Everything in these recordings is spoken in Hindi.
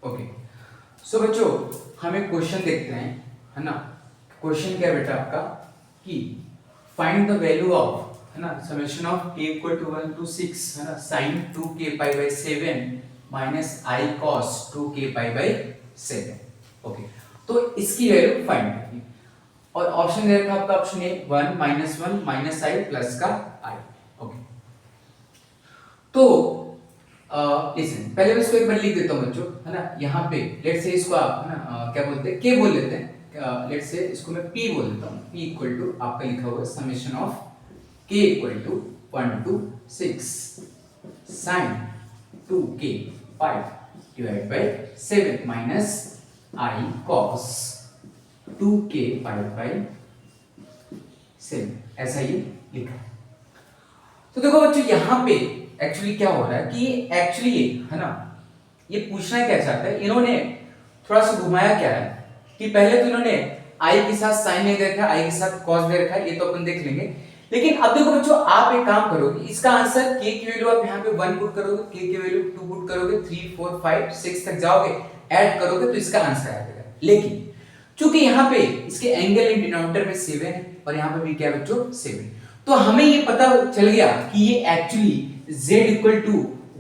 ओके, सो बच्चों हम एक क्वेश्चन देखते हैं, है ना। क्वेश्चन क्या है बेटा आपका कि फाइंड द वैल्यू ऑफ, है ना, summation of k equal to 1 to 6, है ना, sin 2k pi by 7 minus i cos 2k pi by 7। Okay, तो इसकी वैल्यू फाइंड करनी और ऑप्शन दे रखा आपका option A 1 -1 minus i plus का i। ओके, तो लिसन, पहले मैं इसको एक बार लिख देता हूं बच्चों, है ना। यहाँ पे लेट्स से इसको आप, है ना, क्या बोलते हैं, k बोल लेते हैं। लेट्स से इसको मैं p बोल देता हूं। p इक्वल टू आपका लिखा हुआ है summation of k equal to 1 to 6 sin 2k pi divide by 7 minus i cos 2k pi by 7, ऐसा ही लिखा है। तो देखो बच्चों यहाँ पे एक्चुअली क्या हो रहा है कि एक्चुअली, है ना, ये पूछना क्या चाहता है, इन्होंने थोड़ा सा घुमाया क्या है कि पहले तो इन्होंने i के साथ sin नहीं दे रखा, i के साथ cos दे रखा है, ये तो अपन देख लेंगे। लेकिन अब देखो बच्चों, आप एक काम करोगे, इसका आंसर k की वैल्यू आप यहाँ पे 1 पुट करोगे, k की वैल्यू 2 पुट करोगे, 3 4 5 6 तक जाओगे, ऐड करोगे तो इसका आंसर आ जाएगा। लेकिन चूंकि यहाँ पे इसके एंगल इन डिनोमिनेटर में 7 है और यहाँ पे भी क्या है बच्चों 7, तो हमें ये पता चल गया कि ये actually z equal to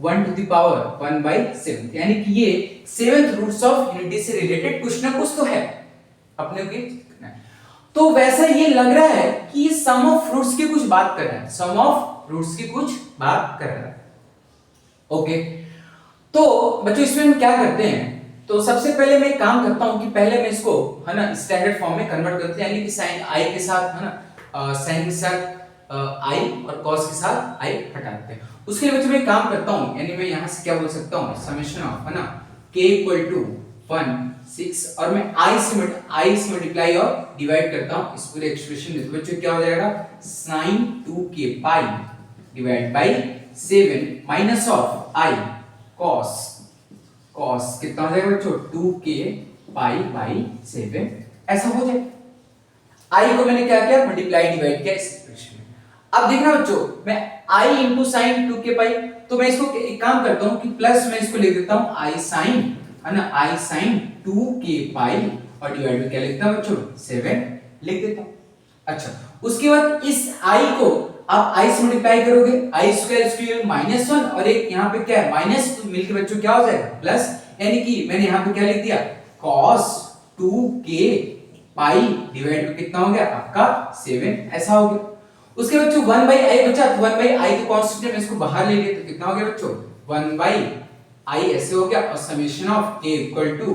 1 to the power 1 by 7, यानी कि ये 7th रूट्स ऑफ यूनिटी से रिलेटेड कुछ ना कुछ तो है अपने को। तो वैसा ये लग रहा है कि ये सम ऑफ रूट्स की कुछ बात कर रहा है, सम ऑफ रूट्स की कुछ बात कर रहा है। ओके, तो बच्चों इसमें हम क्या करते हैं, तो सबसे पहले मैं एक काम करता हूं कि पहले मैं इसको, है ना, स्टैंडर्ड फॉर्म में कन्वर्ट करते हैं, यानी कि sin i के साथ, है ना, sin के साथ i और cos के साथ i हटाते हैं। उसके लिए बच्चों मैं काम करता हूं, यानी मैं यहां से क्या बोल सकता हूं, समेशन ऑफ, है ना, k इक्वल टू 1 6 और मैं i से मल्टीप्लाई और डिवाइड करता हूं इस पूरे एक्सप्रेशन में, तो बच्चों क्या हो जाएगा sin 2k pi divide by 7 minus of i cos कितना हो जाएगा बच्चों 2k पाई बाई 7, ऐसा हो जाएगा। i को मैंने क्या किया, मल्टीप्लाई डिवाइड किया इस एक्सप्रेशन में। अब देखना बच्चों, मैं i इंटू साइन 2k पाई, तो मैं इसको एक काम करता हूं कि प्लस मैं इसको लिख देता हूं i sin, है ना, i sin 2k पाई और डिवाइड में क्या लिखता हूं बच्चों 7 लिख देता हूं। अच्छा, उसके बाद इस i को आप i से मल्टीप्लाई करोगे, i स्क्वायर स्क्वायर -1 और एक यहाँ पे क्या है माइनस, तो मिलके बच्चों क्या हो जाएगा प्लस, यानी कि मैंने यहाँ पे क्या लिख दिया cos 2k पाई डिवाइड में कितना हो गया आपका 7, ऐसा हो गया। उसके बच्चों 1 बाई i बचा, तो 1 बाई i तो कांस्टेंट है, मैं इसको बाहर ले लिया, तो कितना हो गया बच्चों 1 बाई i ऐसे हो गया, और summation of k equal to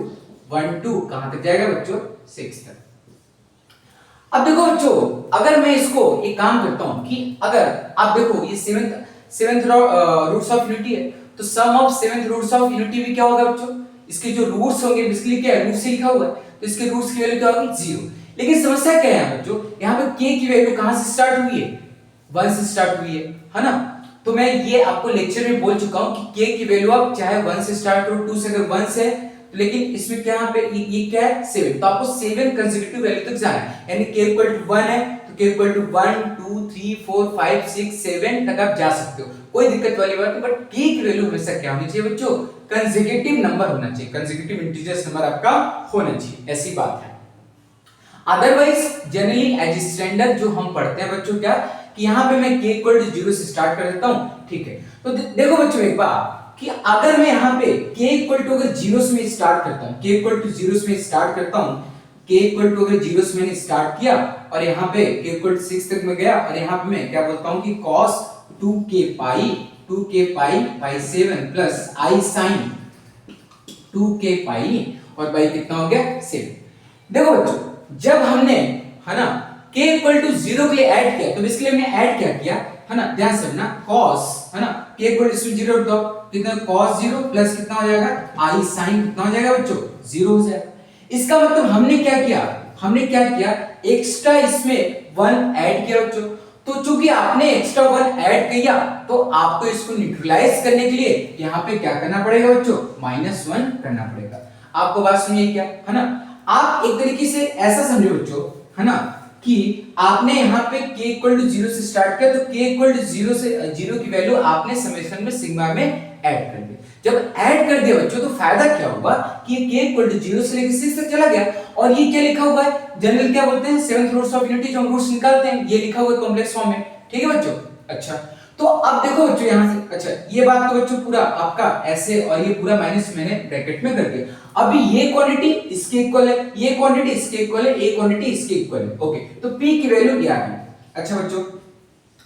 1 to कहां तक जाएगा बच्चों 6 तक। अब देखो बच्चों, अगर मैं इसको एक काम करता हूं कि अगर आप देखो ये सेवेंथ रूट्स ऑफ यूनिटी है, तो sum of seventh roots of unity भी क्या होगा बच्चों, इसके जो रूट्स होंगे, बेसिकली क्या है रूट से लिखा हुआ है, तो इसके रूट्स की वैल्यू क्या होगी 0। लेकिन समस्या क्या है बच्चों, यहाँ पे k की वैल्यू कहां से स्टार्ट हुई है 1 से स्टार्ट हुई है ना। तो मैं ये आपको लेक्चर में बोल चुका हूं कि k की वैल्यू आप चाहे 1 से स्टार्ट करो, 2 से, अगर 1 से, लेकिन इसमें क्या यहाँ पे ये क्या है 7, तो आपको 7 कंसेक्यूटिव वैल्यू तक जाना है, यानी k इक्वल टू 1 है तो k इक्वल टू 1 2 3 4 5 6 7 तक आप जा सकते हो, कोई दिक्कत वाली बात नहीं। बट k की वैल्यू हमेशा क्या होनी चाहिए बच्चों, कंसेक्यूटिव नंबर होना चाहिए, कंसेक्यूटिव इंटीजर्स नंबर आपका होना चाहिए, ऐसी बात है। अदरवाइज जनरली एज स्टैंडर्ड जो हम पढ़ते हैं बच्चों क्या कि यहाँ पे मैं k इक्वल टू 0 से स्टार्ट कर देता हूँ, ठीक है। तो देखो बच्चों एक बात कि अगर मैं यहाँ पे k इक्वल टू अगर 0 से मैं स्टार्ट करता हूँ, k इक्वल टू 0 से मैं स्टार्ट करता हूँ, k इक्वल टू अगर 0 से मैंने स्टार्ट किया और यहाँ पे k इक्वल टू 6 तक मैं गया, और यहाँ पे मैं क्या बोलता हूँ कि cos 2k pi by 7 plus i sin 2k पाई और बाई कितना हो गया 7। देखो बच्चों, जब हमने, है ना, k इक्वल टू 0 के लिए ऐड किया, तो इसके लिए हमने ऐड क्या किया, है ना, ध्यान से ना, cos, है ना, k इक्वल टू 0 तो कितना cos 0 प्लस कितना हो जाएगा i sin कितना हो जाएगा बच्चों 0 हो जाएगा। इसका मतलब हमने क्या किया एक्स्ट्रा इसमें 1 ऐड किया बच्चों। तो चूंकि आपने एक्स्ट्रा 1 ऐड किया, तो आपको इसको न्यूट्रलाइज करने के लिए यहाँ पे क्या करना पड़ेगा बच्चों -1 करना पड़ेगा। आपको बात सुनिए क्या, है ना, आप एक तरीके से ऐसा समझो बच्चों, है ना, कि आपने यहाँ पे k इक्वल टू 0 से स्टार्ट किया, तो k इक्वल टू 0 से 0 की वैल्यू आपने समेशन में सिग्मा में ऐड कर दी। जब ऐड कर दिया बच्चों तो फायदा क्या होगा कि ये k इक्वल टू 0 से लेकर 6 तक चला गया और ये क्या लिखा हुआ है जनरल क्या बोलते हैं सेवंथ रूट्स ऑफ यूनिटी जो हम रूट्स निकालते हैं ये लिखा हुआ है कॉम्प्लेक्स फॉर्म में ठीक है बच्चों। अच्छा तो अब देखो बच्चों यहां से अच्छा ये बात तो बच्चों पूरा आपका ऐसे और ये पूरा माइनस मैंने ब्रैकेट में कर दिया। अभी ये क्वांटिटी इसके इक्वल है ये क्वांटिटी इसके इक्वल है ये क्वांटिटी इसके इक्वल है ओके तो p की वैल्यू ये आ गई। अच्छा बच्चों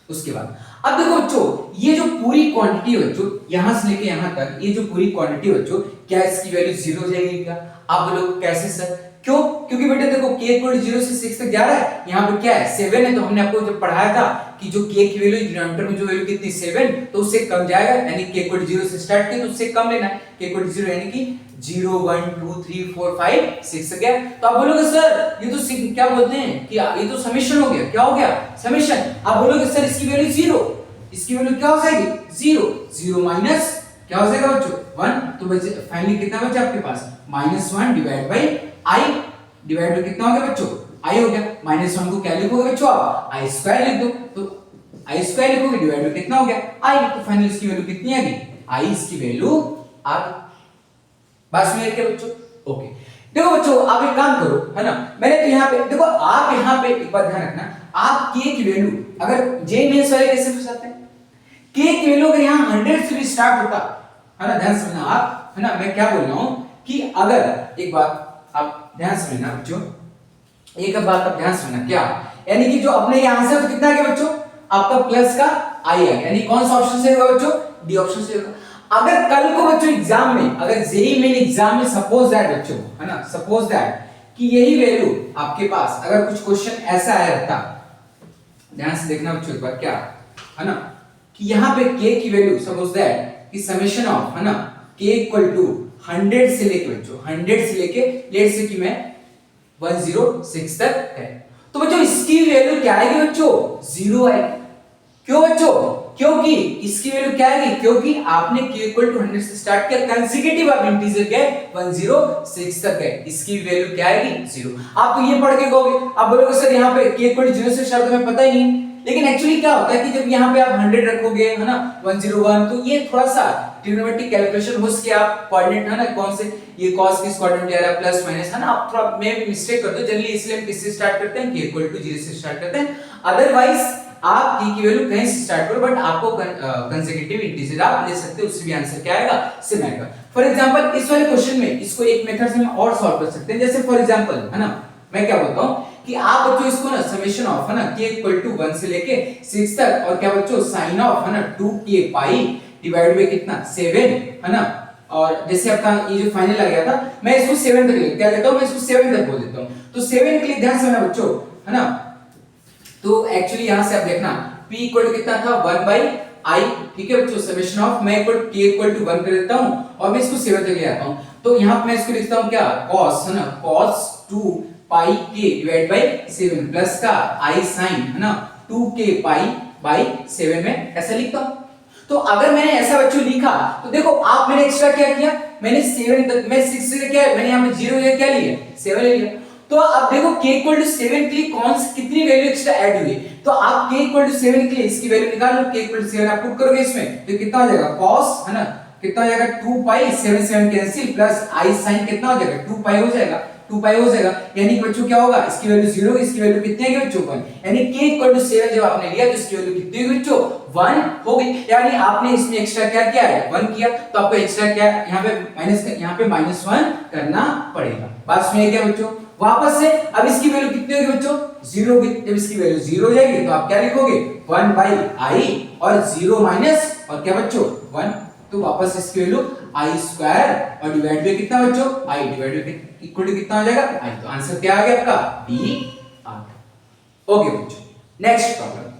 उसके बाद अब देखो बच्चों ये जो पूरी क्वांटिटी है बच्चों यहां से लेके यहां तक ये जो पूरी क्वांटिटी है बच्चों क्या इसकी वैल्यू 0 हो जाएगी क्या? आप बोलो कैसे सर क्यों? क्योंकि बेटा देखो k इक्वल टू 0 से 6 तक जा रहा है यहां पर क्या है 7 है तो हमने आपको जब पढ़ाया था कि जो k की वैल्यू डिनोमिनेटर में जो वैल्यू कितनी 7 तो उससे कम जाएगा यानी k इक्वल टू 0 से स्टार्ट किया तो उससे कम लेना है k इक्वल टू 0 यानी कि 0 1 2 3 4 5 6 गया। तो आप बोलोगे सर ये तो क्या बोलते हैं कि ये तो समेशन हो गया क्या हो गया समेशन। आप बोलोगे सर इसकी वैल्यू 0 इसकी वैल्यू क्या हो जाएगी 0 0 माइनस क्या हो जाएगा बच्चों 1 तो बचे फाइनली कितना बचा आपके पास -1 divide by i divide by कितना हो गया बच्चों i हो गया -1 को क्या लिखोगे बच्चों आप i स्क्वायर लिख दो तो i स्क्वायर लिखोगे डिवाइड बाय कितना हो गया i तो फाइनली इसकी वैल्यू कितनी आ गई i इसकी वैल्यू आ गई। बात समझ गए बच्चों ओके। देखो बच्चों आप एक काम करो है ना मैंने तो यहाँ पे देखो आप यहाँ पे एक बात ध्यान रखना आप k की वैल्यू अगर j मेंस वाले कैसे फंसाते हैं k की वैल्यू अगर यहाँ 100 से भी स्टार्ट होता है ना ध्यान समझना आप है ना मैं क्या बोल रहा हूँ कि अगर एक बात आप ध्यान समझना बच्चों एक बात आप ध्यान समझना क्या यानी कि जो अपने ये आंसर तो कितना आ गया बच्चों आपका प्लस का i आ गया यानी कौन सा ऑप्शन से होगा बच्चों डी ऑप्शन से होगा। अगर कल को बच्चों एग्जाम में अगर जेईई मेन एग्जाम में सपोज दैट बच्चों है ना सपोज दैट कि यही वैल्यू आपके पास अगर कुछ क्वेश्चन ऐसा आया रहता ध्यान से देखना बच्चों एक बार क्या है ना कि यहाँ पे k की वैल्यू सपोज दैट कि समेशन ऑफ है ना k इक्वल टू 100 से लेके बच्चों 100 से लेके लेट से कि मैं 106 तक है तो बच्चों इसकी वैल्यू क्या आएगी बच्चों 0 आएगी। क्यों बच्चों क्योंकि इसकी वैल्यू क्या आएगी क्योंकि आपने k इक्वल टू 100 से स्टार्ट किया कंसेक्यूटिव आप इंटीजर के 106 तक है इसकी वैल्यू क्या आएगी 0। आप तो ये पढ़ के कहोगे आप बोलोगे सर यहाँ पे k इक्वल टू 0 से स्टार्ट हमें पता ही नहीं लेकिन एक्चुअली क्या होता है कि जब यहाँ पे आप 100 रखोगे है ना 101 तो ये थोड़ा सा ट्रिग्नोमेट्रिक कैलकुलेशन हो सके आप कोऑर्डिनेट है ना कौन से ये cos किस कोऑर्डिनेट जा रहा है प्लस माइनस है ना आप थोड़ा मे भी मिस्टेक कर दो जनरली इसलिए हम किससे स्टार्ट करते हैं k इक्वल टू 0 से स्टार्ट करते हैं अदरवाइज आप k की वैल्यू कहीं से स्टार्ट करो बट आपको कंसेक्यूटिव इंटीजर आप ले सकते हो उससे भी आंसर क्या आएगा सेम आएगा। फॉर एग्जांपल इस वाले क्वेश्चन में इसको एक मेथड से हम और सॉल्व कर सकते हैं जैसे फॉर एग्जांपल है ना मैं क्या बोलता हूं कि आप बच्चों इसको ना समेशन ऑफ है ना k इक्वल टू 1 से लेके 6 तक और क्या बच्चों साइन ऑफ है ना 2k पाई डिवाइड बाय कितना 7 है ना और जैसे आपका ये जो फाइनल आ गया था मैं इसको 7 तक क्या लेता हूं मैं इसको 7 तक बोल देता हूं तो 7 के लिए ध्यान से ना बच्चों है ना तो एक्चुअली यहां से आप देखना p इक्वल टू कितना था 1 by i ठीक है बच्चों समेशन ऑफ मैं इक्वल k इक्वल टू 1 कर देता हूं और मैं इसको 7 तक ले आता हूं तो यहां पे मैं इसको लिखता हूं क्या cos है ना cos 2 pi k divide by 7 plus का i sin है ना 2k pi by 7 में ऐसा लिखता हूं। तो अगर मैंने ऐसा बच्चों लिखा तो देखो आप मैंने एक्स्ट्रा क्या किया मैंने 7 तक मैं 6 से क्या मैंने यहां पे 0 क्या लिया 7 ले लिया तो अब देखो k इक्वल टू 7 के लिए कौन सी कितनी वैल्यू एक्स्ट्रा ऐड हुई तो आप k इक्वल टू 7 के लिए इसकी वैल्यू निकाल लो k इक्वल टू 7 आप पुट करोगे इसमें तो कितना हो जाएगा cos है ना कितना हो जाएगा 2 पाई 7 7 कैंसिल प्लस i sin कितना हो जाएगा 2 पाई हो जाएगा 2 पाई हो जाएगा यानी कि बच्चों क्या होगा इसकी वैल्यू 0 इसकी वैल्यू कितनी है बच्चों 1 यानी k इक्वल टू 7 जब आपने लिया तो इसकी वैल्यू कितनी होगी बच्चों 1 हो गई यानी आपने इसमें एक्स्ट्रा क्या किया है 1 किया तो आपको एक्स्ट्रा क्या यहां पे -1 करना पड़ेगा। बात सुनिए क्या बच्चों वापस से अब इसकी वैल्यू कितनी होगी बच्चों 0 होगी जब इसकी वैल्यू 0 हो जाएगी तो आप क्या लिखोगे 1 by i और 0 माइनस और क्या बच्चों 1 तो वापस इसकी वैल्यू i स्क्वायर और डिवाइड बाय कितना बच्चों i divide by equal to कितना हो जाएगा i तो आंसर क्या आ गया आपका d आ गया। ओके बच्चों नेक्स्ट प्रॉब्लम